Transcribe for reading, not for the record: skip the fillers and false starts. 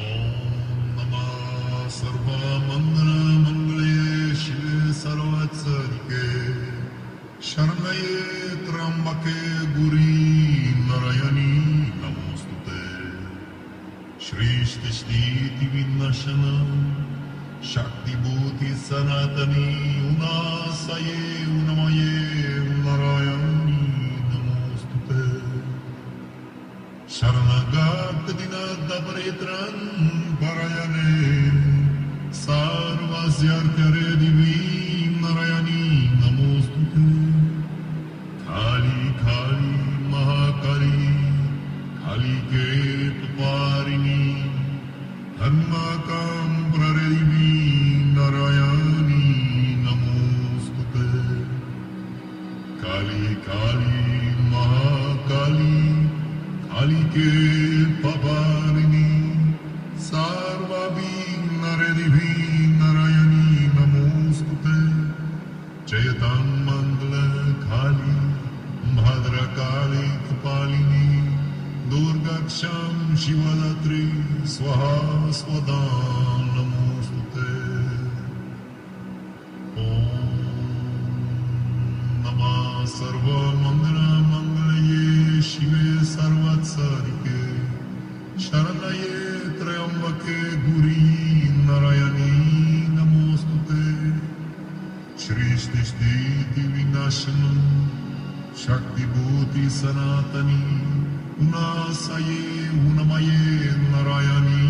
ॐ नमः सर्वमङ्गलमङ्गले शिवे सर्वसाधिके शरण्ये त्र्यम्बके गौरी नारायणी नमोस्तुते सृष्टिस्थितिविनाशन शक्तिभूति सनातनी उनासये उन्मये नारायणी नमोस्तुते शरणगात दिनदपरेत्रं परायणे सर्वस्यार्थरे दिवी नारायणी नमोस्तुते खाली खाली महाकाली खाली के पारिणी धर्मकां प्रदेवी नारायणी नमोस्तुते काली काली महाकाली काली के पारिणी सर्वविघ्नहरिणी नारायणी नमोस्तुते जयतां मंगलकाली भद्रकाली कपालिनी दुर्गाक्षां शिवदात्री स्वाहा स्वदा नमोस्तुते ॐ नमः सर्वमङ्गलमङ्गलये शिवे सर्वसाधिके शरण्ये त्र्यम्बके गौरी नारायणी नमोस्तुते सृष्टिस्थितिविनाशनं शक्तिभूति सनातनी उनासये उन्मये नारायणी